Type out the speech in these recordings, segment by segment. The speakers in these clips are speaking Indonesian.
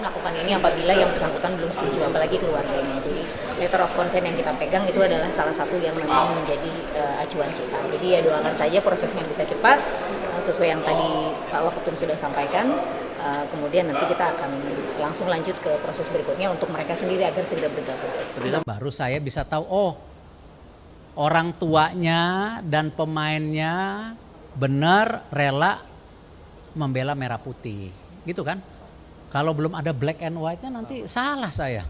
melakukan ini apabila yang bersangkutan belum setuju, apalagi keluarganya. Jadi letter of consent yang kita pegang itu adalah salah satu yang memang menjadi acuan kita. Jadi ya doakan saja prosesnya bisa cepat, sesuai yang tadi Pak Waketum sudah sampaikan. Kemudian nanti kita akan langsung lanjut ke proses berikutnya untuk mereka sendiri agar segera bergabung. Baru saya bisa tahu, oh orang tuanya dan pemainnya benar rela membela merah putih, gitu kan? Kalau belum ada black and white-nya nanti salah saya.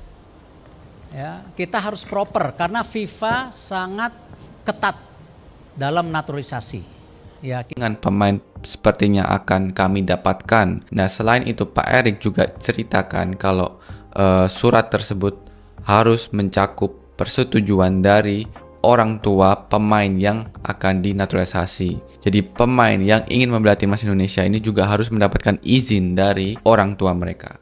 Ya, kita harus proper karena FIFA sangat ketat dalam naturalisasi. Ya, dengan pemain sepertinya akan kami dapatkan. Nah, selain itu Pak Erik juga ceritakan kalau surat tersebut harus mencakup persetujuan dari orang tua pemain yang akan dinaturalisasi. Jadi pemain yang ingin membela timnas Indonesia ini juga harus mendapatkan izin dari orang tua mereka.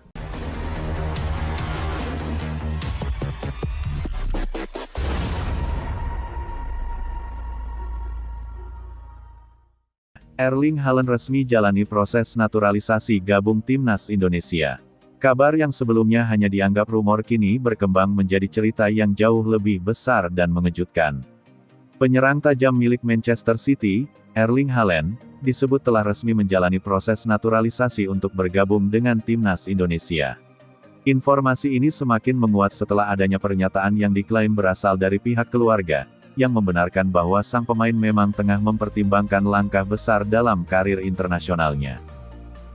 Erling Haaland resmi jalani proses naturalisasi gabung timnas Indonesia. Kabar yang sebelumnya hanya dianggap rumor kini berkembang menjadi cerita yang jauh lebih besar dan mengejutkan. Penyerang tajam milik Manchester City, Erling Haaland, disebut telah resmi menjalani proses naturalisasi untuk bergabung dengan timnas Indonesia. Informasi ini semakin menguat setelah adanya pernyataan yang diklaim berasal dari pihak keluarga, yang membenarkan bahwa sang pemain memang tengah mempertimbangkan langkah besar dalam karir internasionalnya.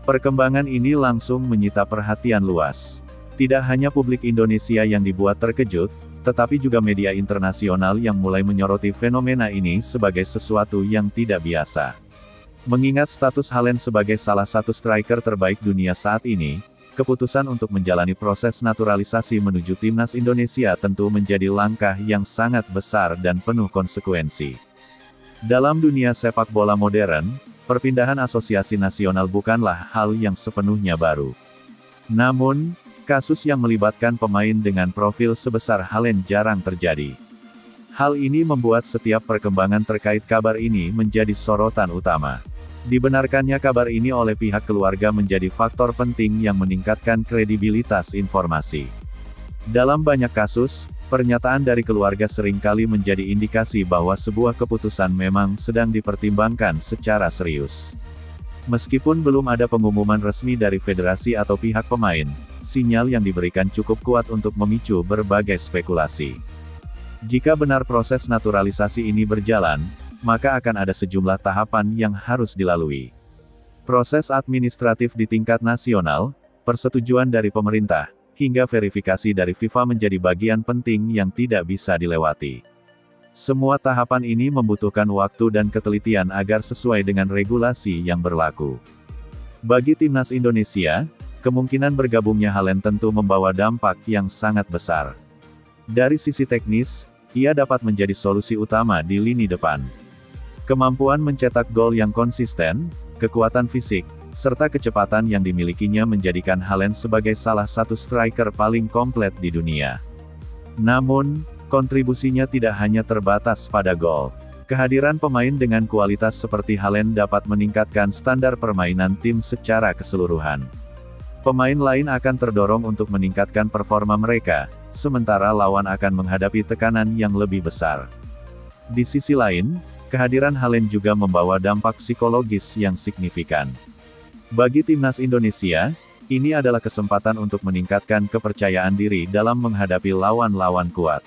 Perkembangan ini langsung menyita perhatian luas. Tidak hanya publik Indonesia yang dibuat terkejut, tetapi juga media internasional yang mulai menyoroti fenomena ini sebagai sesuatu yang tidak biasa. Mengingat status Haaland sebagai salah satu striker terbaik dunia saat ini, keputusan untuk menjalani proses naturalisasi menuju timnas Indonesia tentu menjadi langkah yang sangat besar dan penuh konsekuensi. Dalam dunia sepak bola modern, perpindahan asosiasi nasional bukanlah hal yang sepenuhnya baru. Namun, kasus yang melibatkan pemain dengan profil sebesar Haaland jarang terjadi. Hal ini membuat setiap perkembangan terkait kabar ini menjadi sorotan utama. Dibenarkannya kabar ini oleh pihak keluarga menjadi faktor penting yang meningkatkan kredibilitas informasi. Dalam banyak kasus, pernyataan dari keluarga seringkali menjadi indikasi bahwa sebuah keputusan memang sedang dipertimbangkan secara serius. Meskipun belum ada pengumuman resmi dari federasi atau pihak pemain, sinyal yang diberikan cukup kuat untuk memicu berbagai spekulasi. Jika benar proses naturalisasi ini berjalan, maka akan ada sejumlah tahapan yang harus dilalui. Proses administratif di tingkat nasional, persetujuan dari pemerintah, hingga verifikasi dari FIFA menjadi bagian penting yang tidak bisa dilewati. Semua tahapan ini membutuhkan waktu dan ketelitian agar sesuai dengan regulasi yang berlaku. Bagi timnas Indonesia, kemungkinan bergabungnya Haaland tentu membawa dampak yang sangat besar. Dari sisi teknis, ia dapat menjadi solusi utama di lini depan. Kemampuan mencetak gol yang konsisten, kekuatan fisik, serta kecepatan yang dimilikinya menjadikan Haaland sebagai salah satu striker paling komplit di dunia. Namun, kontribusinya tidak hanya terbatas pada gol. Kehadiran pemain dengan kualitas seperti Haaland dapat meningkatkan standar permainan tim secara keseluruhan. Pemain lain akan terdorong untuk meningkatkan performa mereka, sementara lawan akan menghadapi tekanan yang lebih besar. Di sisi lain, kehadiran Haaland juga membawa dampak psikologis yang signifikan. Bagi timnas Indonesia, ini adalah kesempatan untuk meningkatkan kepercayaan diri dalam menghadapi lawan-lawan kuat.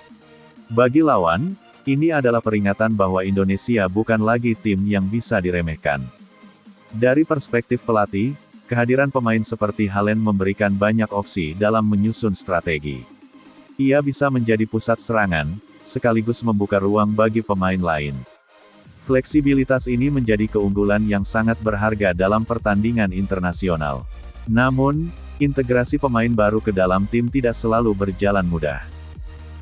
Bagi lawan, ini adalah peringatan bahwa Indonesia bukan lagi tim yang bisa diremehkan. Dari perspektif pelatih, kehadiran pemain seperti Haaland memberikan banyak opsi dalam menyusun strategi. Ia bisa menjadi pusat serangan, sekaligus membuka ruang bagi pemain lain. Fleksibilitas ini menjadi keunggulan yang sangat berharga dalam pertandingan internasional. Namun, integrasi pemain baru ke dalam tim tidak selalu berjalan mudah.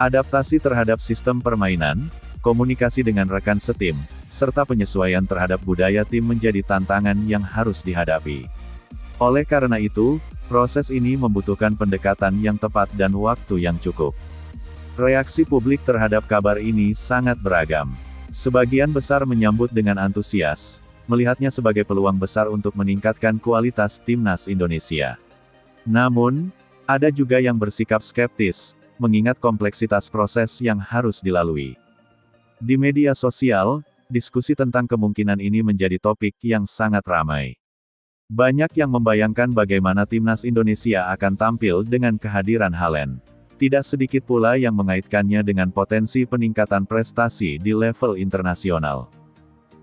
Adaptasi terhadap sistem permainan, komunikasi dengan rekan setim, serta penyesuaian terhadap budaya tim menjadi tantangan yang harus dihadapi. Oleh karena itu, proses ini membutuhkan pendekatan yang tepat dan waktu yang cukup. Reaksi publik terhadap kabar ini sangat beragam. Sebagian besar menyambut dengan antusias, melihatnya sebagai peluang besar untuk meningkatkan kualitas timnas Indonesia. Namun, Ada juga yang bersikap skeptis, mengingat kompleksitas proses yang harus dilalui. Di media sosial, diskusi tentang kemungkinan ini menjadi topik yang sangat ramai. Banyak yang membayangkan bagaimana timnas Indonesia akan tampil dengan kehadiran Haaland. Tidak sedikit pula yang mengaitkannya dengan potensi peningkatan prestasi di level internasional.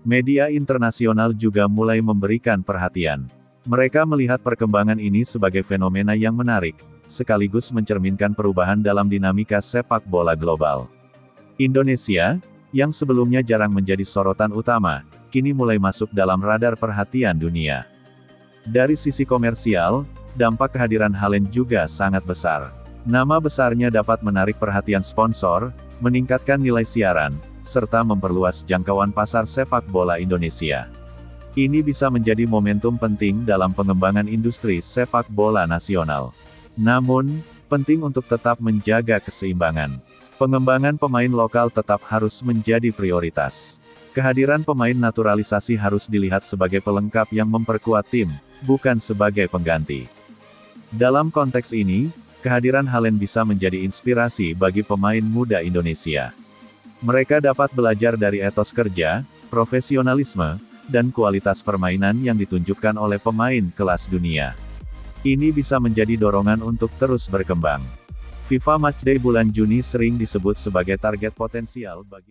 Media internasional juga mulai memberikan perhatian. Mereka melihat perkembangan ini sebagai fenomena yang menarik, sekaligus mencerminkan perubahan dalam dinamika sepak bola global. Indonesia, yang sebelumnya jarang menjadi sorotan utama, kini mulai masuk dalam radar perhatian dunia. Dari sisi komersial, dampak kehadiran Haaland juga sangat besar. Nama besarnya dapat menarik perhatian sponsor, meningkatkan nilai siaran, serta memperluas jangkauan pasar sepak bola Indonesia. Ini bisa menjadi momentum penting dalam pengembangan industri sepak bola nasional. Namun, penting untuk tetap menjaga keseimbangan. Pengembangan pemain lokal tetap harus menjadi prioritas. Kehadiran pemain naturalisasi harus dilihat sebagai pelengkap yang memperkuat tim, bukan sebagai pengganti. Dalam konteks ini, kehadiran Haaland bisa menjadi inspirasi bagi pemain muda Indonesia. Mereka dapat belajar dari etos kerja, profesionalisme, dan kualitas permainan yang ditunjukkan oleh pemain kelas dunia. Ini bisa menjadi dorongan untuk terus berkembang. FIFA Matchday bulan Juni sering disebut sebagai target potensial bagi